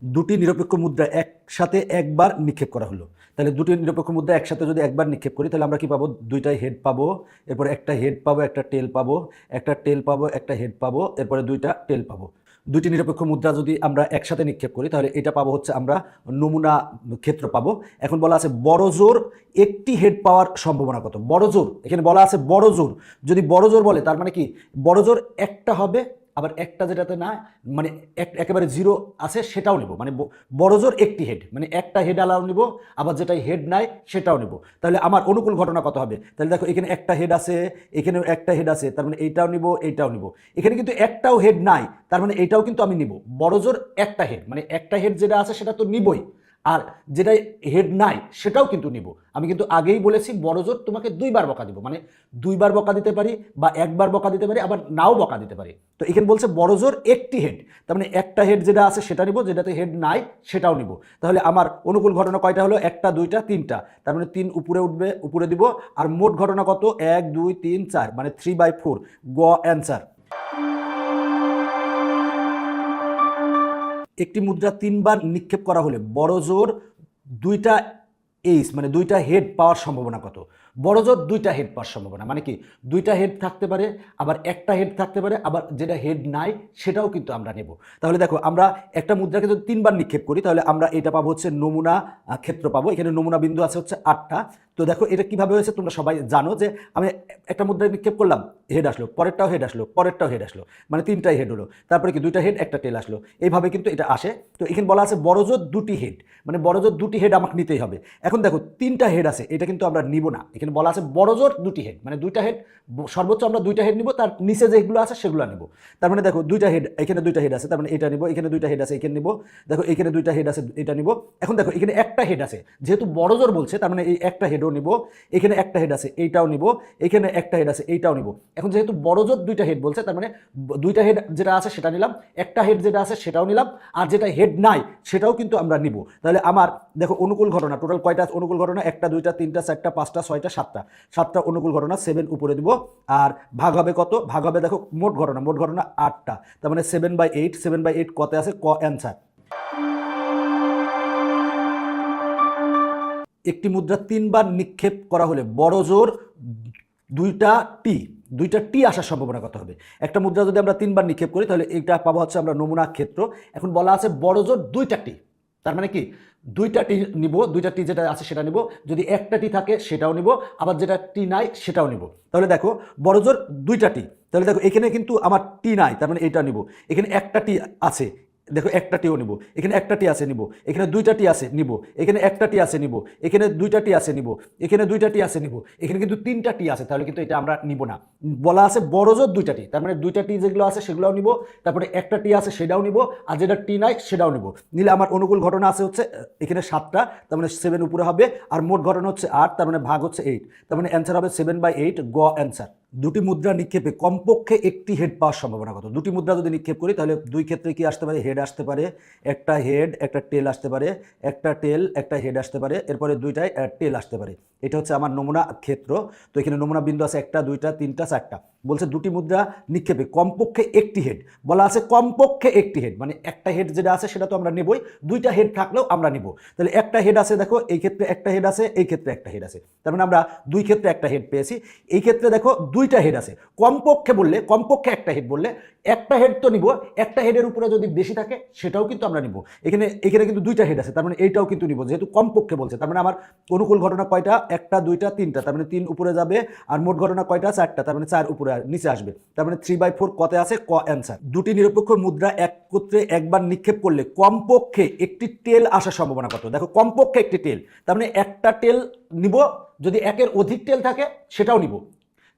দুটি নিরপেক্ষ মুদ্রা একসাথে একবার নিক্ষেপ করা হলো। তাহলে দুটি নিরপেক্ষ মুদ্রা একসাথে যদি একবার নিক্ষেপ করি তাহলে আমরা কি পাবো? দুইটাই হেড পাবো, এরপর একটা হেড পাবো, একটা টেল পাবো, একটা টেল পাবো, একটা হেড পাবো, এরপরে দুইটা টেল পাবো। দুইটি নিরপেক্ষ মুদ্রা যদি আমরা একসাথে নিক্ষেপ করি তাহলে এটা পাবো হচ্ছে আমরা নমুনা ক্ষেত্র পাবো। এখন বলা আছে বড় জোর একটি হেড পাওয়ার সম্ভাবনা কত? বড় জোর, এখানে বলা আছে বড় জোর। যদি বড় জোর বলে তার মানে কি বড় জোর একটা হবে, আবার একটা যেটাতে না মানে একেবারে জিরো আছে সেটাও নিব, মানে বড় জোর একটি হেড মানে একটা হেড আলাও নিব, আবার যেটাই হেড নাই সেটাও নিব। তাহলে আমার অনুকূল ঘটনা কত হবে? তাহলে দেখো এখানে একটা হেড আছে, এখানেও একটা হেড আছে, তার মানে এইটাও নিব, এইটাও নিব। এখানে কিন্তু একটাও হেড নাই, তার মানে এইটাও কিন্তু আমি নিব। বড় জোর একটা হেড মানে একটা হেড যেটা আছে সেটা তো নিবই, আর যেটা হেড নাই সেটাও কিন্তু নিব। আমি কিন্তু আগেই বলেছি বড় জোর তোমাকে দুইবার বকা দিব, মানে দুইবার বকা দিতে পারি বা একবার বকা দিতে পারি, আবার নাও বকা দিতে পারি। তো এখানে বলছে বড় জোর একটি হেড, তার মানে একটা হেড যেটা আছে সেটা নিব, যেটাতে হেড নাই সেটাও নিব। তাহলে আমার অনুকূল ঘটনা কয়টা হলো? একটা, দুইটা, তিনটা, তার মানে 3 উপরে উঠবে, উপরে দিব। আর মোট ঘটনা কত? 1 2 3 4, মানে 3/4। গ অ্যান্সার। একটি মুদ্রা 3বার নিক্ষেপ করা হলে বড় জোর দুইটা এইস মানে দুইটা হেড পাওয়ার সম্ভাবনা কত? বড় জোর দুইটা হেড পাওয়ার সম্ভাবনা মানে কি দুইটা হেড থাকতে পারে, আবার একটা হেড থাকতে পারে, আবার যেটা হেড নাই সেটাও কিন্তু আমরা নেব। তাহলে দেখো আমরা একটা মুদ্রাকে যদি 3বার নিক্ষেপ করি তাহলে আমরা এটা পাবো হচ্ছে নমুনা ক্ষেত্র পাবো। এখানে নমুনা বিন্দু আছে হচ্ছে 8টা। তো দেখো এটা কিভাবে হয়েছে তোমরা সবাই জানো যে আমি একটা মুদ্রায় নিক্ষেপ করলাম, হেড আসলো, পরেরটাও হেড আসলো, পরেরটাও হেড আসলো, মানে 3টাই হেড হলো, তারপরে কি দুইটা হেড একটা টেল আসলো, এইভাবে কিন্তু এটা আসে। তো এখানে বলা আছে বড় জোর দুটি হেড, মানে বড় জোর দুটি হেড আমাকে নিতেই হবে। এখন দেখো 3টা হেড আছে, এটা কিন্তু আমরা নিব না। এখানে বলা আছে বড় জোর দুটি হেড মানে দুইটা হেড, সর্বোচ্চ আমরা দুইটা হেড নিব, তার নিচে যেগুলো আছে সেগুলো নিব। তার মানে দেখো দুইটা হেড, এখানে দুইটা হেড আছে, তার মানে এটা নিব, এখানে দুইটা হেড আছে এখানে নিব, দেখো এখানে দুইটা হেড আছে এটা নিব। এখন দেখো এখানে একটা হেড আছে, যেহেতু বড় জোর বলছে তার মানে এই একটা হেডও নিব, এখানে একটা হেড আছে এইটাও নিব, এখানে একটা হেড আছে এইটাও নিব। এখন যেহেতু বড় জোর দুইটা হেড বলছে তার মানে দুইটা হেড যেটা আছে সেটা নিলাম, একটা হেড যেটা আছে সেটাও নিলাম, আর যেটা হেড নাই সেটাও কিন্তু আমরা নিব। তাহলে আমার দেখো অনুকূল ঘটনা টোটাল কয়টা অনুকূল ঘটনা? একটা, দুইটা, তিনটা, চারটা, পাঁচটা, ছয়টা, সাতটা, সাতটা অনুকূল ঘটনা, 7 উপরে দিব। আর ভাগ হবে কত? ভাগ হবে দেখো মোট ঘটনা, মোট ঘটনা 8টা, তার মানে 7/8। 7/8 কত আছে? ক অ্যান্সার। একটি মুদ্রা 3বার নিক্ষেপ করা হলে বড় জোর দুইটা টি দুইটা টি আসার সম্ভাবনা কত হবে? একটা মুদ্রা যদি আমরা 3বার নিক্ষেপ করি তাহলে এটা পাবো হচ্ছে আমরা নমুনা ক্ষেত্র। এখন বলা আছে বড় জোর দুইটা টি, তার মানে কি দুইটা টি নিব, দুইটা টি যেটা আছে সেটা নিব, যদি একটা টি থাকে সেটাও নিব, আবার যেটা টি নাই সেটাও নিব। তাহলে দেখো বড় জোর দুইটা টি, তাহলে দেখো এখানে কিন্তু আমার টি নাই, তার মানে এটা নিব। এখানে একটা টি আছে, দেখো একটা টিও নিব, এখানে একটা টি আছে নিব, এখানে দুইটা টি আছে নিব, এখানে একটা টি আছে নিব, এখানে দুইটা টি আছে নিব, এখানে দুইটা টি আছে নিব, এখানে কিন্তু 3টা টি আছে, তাহলে কিন্তু এটা আমরা নিব না। বলা আছে বড় জোর দুইটা টি, তার মানে দুইটা টি যেগুলো আছে সেগুলোও নিব, তারপরে একটা টি আছে সেটাও নিব, আর যেটা টি নাই সেটাও নিব। নিলে আমার অনুকূল ঘটনা আছে হচ্ছে এখানে 7টা, তার মানে 7 উপরে হবে, আর মোট ঘটনা হচ্ছে 8, তার মানে ভাগ হচ্ছে 8, তার মানে অ্যান্সার হবে 7/8। গ অ্যান্সার। দুটি মুদ্রা নিক্ষেপে কমপক্ষে একটি হেড পাওয়ার সম্ভাবনা কত? দুটি মুদ্রা যদি নিক্ষেপ করি তাহলে দুই ক্ষেত্রে কি আসতে পারে? হেড আসতে পারে, একটা হেড একটা টেল আসতে পারে, একটা টেল একটা হেড আসতে পারে, এরপরে দুইটাই টেল আসতে পারে। এটা হচ্ছে আমার নমুনা ক্ষেত্র। তো এখানে নমুনা বিন্দু আছে একটা, দুইটা, তিনটা, চারটা। বলছে দুটি মুদ্রা নিক্ষেপে কমপক্ষে একটি হেড, বলা আছে কমপক্ষে একটি হেড, মানে একটা হেড যেটা আছে সেটা তো আমরা নেবই, দুইটা হেড থাকলেও আমরা নিব। তাহলে একটা হেড আছে, দেখো এই ক্ষেত্রে একটা হেড আছে, এই ক্ষেত্রে একটা হেড আছে, তার মানে আমরা দুই ক্ষেত্রে একটা হেড পেয়েছি। এই ক্ষেত্রে দেখো দুইটা হেড আছে, কমপক্ষে বললে কমপক্ষে একটা হেড বললে একটা হেড তো নিব, একটা হেডের উপরে যদি বেশি থাকে সেটাও কিন্তু আমরা নিব। এখানে এখানে কিন্তু দুইটা হেড আছে, তার মানে এইটাও কিন্তু নিব, যেহেতু কমপক্ষে বলছে। তার মানে আমার অনুকূল ঘটনা কয়টা? একটা, দুইটা, তিনটা, তার মানে 3 উপরে যাবে, আর মোট ঘটনা কয়টা? 4টা, তার মানে 4 উপরে নিচে আসবে, তার মানে 3/4 কতে আছে? ক অ্যান্সার। দুটি নিরপেক্ষ মুদ্রা একত্রে একবার নিক্ষেপ করলে কমপক্ষে একটি টেল আসার সম্ভাবনা কত? দেখো কমপক্ষে একটি টেল, তার মানে একটা টেল নিব, যদি একের অধিক টেল থাকে সেটাও নিব।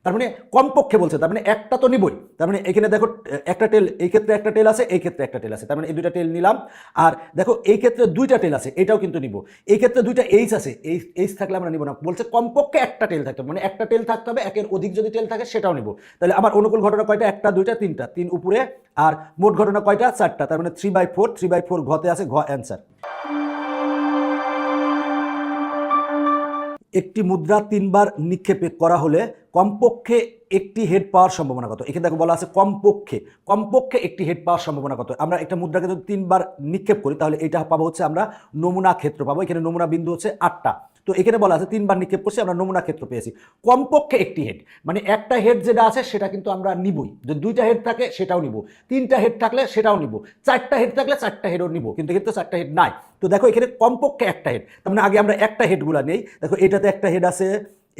তার মানে কমপক্ষে বলছে, তার মানে একটা তো নিবই। তার মানে এখানে দেখো একটা টেল, এই ক্ষেত্রে একটা টেল আছে, এই ক্ষেত্রে একটা টেল আছে, তার মানে এই দুইটা টেল নিলাম। আর দেখো এই ক্ষেত্রে দুইটা টেল আছে, এটাও কিন্তু নিব। এই ক্ষেত্রে দুইটা এইচ আছে, এই এইচ থাকলে আমরা নিব না, বলছে কমপক্ষে একটা টেল থাকতে হবে, মানে একটা টেল থাকতে হবে, একের অধিক যদি টেল থাকে সেটাও নিব। তাহলে আমার অনুকূল ঘটনা কয়টা? একটা, দুইটা, তিনটা, 3 উপরে, আর মোট ঘটনা কয়টা? 4টা, তার মানে 3/4। 3/4 ঘতে আছে। ঘ অ্যান্সার। একটি মুদ্রা তিনবার নিক্ষেপ করা হলে কমপক্ষে একটি হেড পাওয়ার সম্ভাবনা কত? এখানে দেখো বলা আছে কমপক্ষে কমপক্ষে একটি হেড পাওয়ার সম্ভাবনা কত? আমরা একটা মুদ্রাকে যদি তিনবার নিক্ষেপ করি তাহলে এটা পাবো হচ্ছে আমরা নমুনা ক্ষেত্র পাবো। এখানে নমুনা বিন্দু হচ্ছে 8টা। তো এখানে বলা আছে তিনবার নিক্ষেপ করছি, আমরা নমুনা ক্ষেত্র পেয়েছি। কমপক্ষে একটি হেড মানে একটা হেড যেটা আছে সেটা কিন্তু আমরা নিবই। যদি 2টা হেড থাকে সেটাও নিব, 3টা হেড থাকলে সেটাও নিব, 4টা হেড থাকলে 4টা হেডও নিব, কিন্তু এখানে তো 4টা হেড নাই। তো দেখো এখানে কমপক্ষে একটা হেড, তার মানে আগে আমরা একটা হেডগুলা নেই। দেখো এটাতে একটা হেড আছে,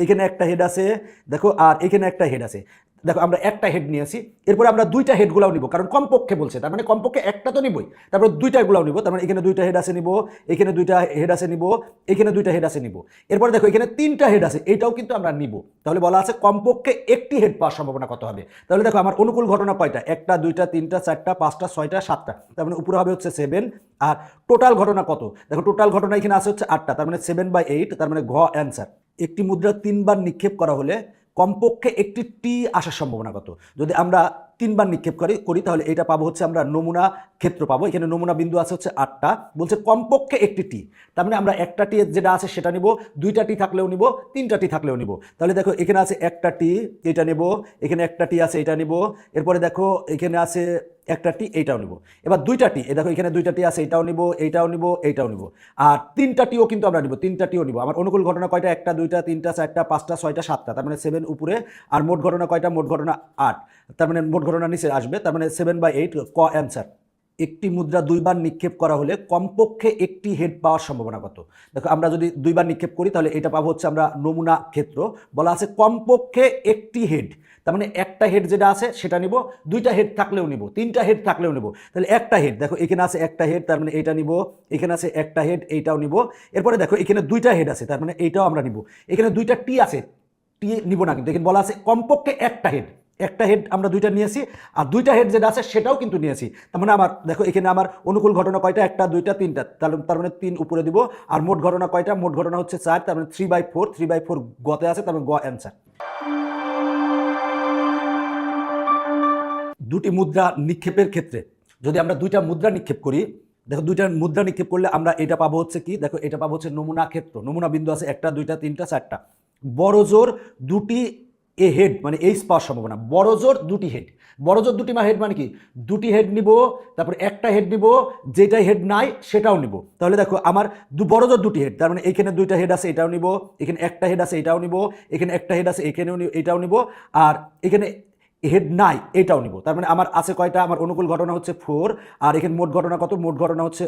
এখানে একটা হেড আছে, দেখো আর এখানে একটা হেড আছে। দেখো আমরা একটা হেড নিয়েছি, এরপরে আমরা 2টা হেডগুলাও নিব, কারণ কমপক্ষে বলছে, তার মানে কমপক্ষে একটা তো নিবই, তারপর 2টাগুলাও নিব। তার মানে এখানে 2টা হেড আছে নিব, এখানে 2টা হেড আছে নিব, এখানে 2টা হেড আছে নিব। এরপরে দেখো এখানে 3টা হেড আছে, এটাও কিন্তু আমরা নিব। তাহলে বলা আছে কমপক্ষে একটি হেড পাওয়ার সম্ভাবনা কত হবে? তাহলে দেখো আমার অনুকূল ঘটনা কয়টা? 1টা 2টা 3টা 4টা 5টা 6টা 7টা, তার মানে উপরে হবে হচ্ছে 7। আর টোটাল ঘটনা কত? দেখো টোটাল ঘটনা এখানে আছে হচ্ছে 8টা, তার মানে 7/8, তার মানে ঘ অ্যান্সার। একটি মুদ্রা তিনবার নিক্ষেপ করা হলে কমপক্ষে একটি টি আসার সম্ভাবনা কত? যদি আমরা তিনবার নিক্ষেপ করি তাহলে এটা পাবো হচ্ছে আমরা নমুনা ক্ষেত্র পাবো। এখানে নমুনা বিন্দু আছে হচ্ছে 8টা, বলছে কমপক্ষে একটি টি, তার মানে আমরা একটা টি যেটা আছে সেটা নিব, 2টা টি থাকলেও নিব, 3টা টি থাকলেও নিব। তাহলে দেখো এখানে আছে একটা টি, এটা নেব, এখানে একটা টি আছে এটা নিব, এরপরে দেখো এখানে আছে একটা টি, এইটাও নিব। এবার 2টা টি, দেখো এখানে 2টা টি আছে, এটাও নিব, এইটাও নিব, এইটাও নিব। আর 3টা টিও কিন্তু আমরা নিব, 3টা টিও নিব। আমার অনুকূল ঘটনা কয়টা? 1টা 2টা 3টা 4টা 5টা 6টা 7টা, তার মানে 7 উপরে। আর মোট ঘটনা কয়টা? মোট ঘটনা 8, তার মানে মোট ঘটনা নিচে আসবে, তার মানে 7/8, ক অ্যান্সার। একটি মুদ্রা দুইবার নিক্ষেপ করা হলে কমপক্ষে একটি হেড পাওয়ার সম্ভাবনা কত? দেখো আমরা যদি দুইবার নিক্ষেপ করি তাহলে এটা পাবো হচ্ছে আমরা নমুনা ক্ষেত্র। বলা আছে কমপক্ষে একটি হেড, তার মানে একটা হেড যেটা আছে সেটা নিব, 2টা হেড থাকলেও নিব, 3টা হেড থাকলেও নিব। তাহলে একটা হেড, দেখো এখানে আছে একটা হেড, তার মানে এইটা নিব, এখানে আছে একটা হেড, এইটাও নিব। এরপরে দেখো এখানে 2টা হেড আছে, তার মানে এইটাও আমরা নিব। এখানে 2টা টি আছে, টি নিব না, কিন্তু এখানে বলা আছে কমপক্ষে একটা হেড, একটা হেড আমরা 2টা নিয়েছি, আর 2টা হেড যেটা আছে সেটাও কিন্তু নিয়েছি। তার মানে আমার দেখো এখানে আমার অনুকূল ঘটনা কয়টা? 1টা 2টা 3টা, তার মানে 3 উপরে দিব। আর মোট ঘটনা কয়টা? মোট ঘটনা হচ্ছে 4, তার মানে 3/4, 3/4 গতে আছে, তার মানে গ অ্যান্সার। দুটি মুদ্রা নিক্ষেপের ক্ষেত্রে যদি আমরা 2টা মুদ্রা নিক্ষেপ করি, দেখো 2টা মুদ্রা নিক্ষেপ করলে আমরা এটা পাবো হচ্ছে কি? দেখো এটা পাবো হচ্ছে নমুনা ক্ষেত্র। নমুনা বিন্দু আছে 1টা 2টা 3টা 4টা। বড় জোর দুটি এ হেড মানে এইচ পাওয়ার সম্ভাবনা। বড় জোর দুটি হেড, বড় জোর দুটি হেড মানে কি? দুটি হেড নিব, তারপর একটা হেড নিব, যেটা হেড নাই সেটাও নিব। তাহলে দেখো আমার বড় জোর দুটি হেড, তার মানে এখানে 2টা হেড আছে, এটাও নিব, এখানে একটা হেড আছে, এটাও নিব, এখানে একটা হেড আছে, এখানেও এটাও নিব, আর এখানে হেড নাই এটাও নিব। তার মানে আমার আছে কয়টা? আমার অনুকূল ঘটনা হচ্ছে 4, আর এখানে মোট ঘটনা কত? মোট ঘটনা হচ্ছে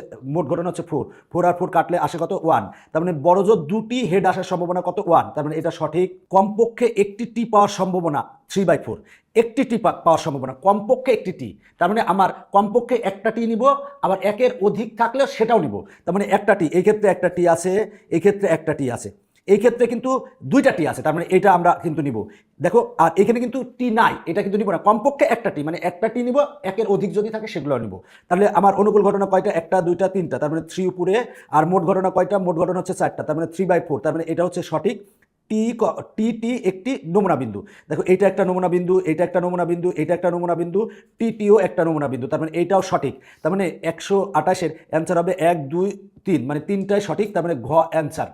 4, 4 আর 4 কাটলে আসে কত? 1। তার মানে বড় জোর দুটি হেড আসার সম্ভাবনা কত? 1, তার মানে এটা সঠিক। কমপক্ষে একটি টি পাওয়ার সম্ভাবনা 3/4, একটি টি পাওয়ার সম্ভাবনা, কমপক্ষে একটি টি, তার মানে আমার কমপক্ষে একটা টি নিব, আবার একের অধিক থাকলেও সেটাও নিব। তার মানে একটা টি, এই ক্ষেত্রে একটা টি আছে, এই ক্ষেত্রে একটা টি আছে, এই ক্ষেত্রে কিন্তু 2টা টি আছে, তার মানে এটা আমরা কিন্তু নিব। দেখো আর এখানে কিন্তু টি নাই, এটা কিন্তু নিব না। কমপক্ষে একটা টি মানে একটা টি নিব, একের অধিক যদি থাকে সেগুলো নিব। তাহলে আমার অনুকূল ঘটনা কয়টা? 1টা 2টা 3টা, তার মানে 3 উপরে। আর মোট ঘটনা কয়টা? মোট ঘটনা হচ্ছে 4টা, তার মানে 3/4, তার মানে এটা হচ্ছে সঠিক। টি টি টি একটি নমুনা বিন্দু। দেখো এটা একটা নমুনা বিন্দু, এটা একটা নমুনা বিন্দু, এটা একটা নমুনা বিন্দু, টিও একটা নমুনা বিন্দু, তার মানে এইটাও সঠিক। তার মানে 128-এর অ্যান্সার হবে 1 2 3, মানে 3টাই সঠিক, তার মানে ঘ অ্যান্সার।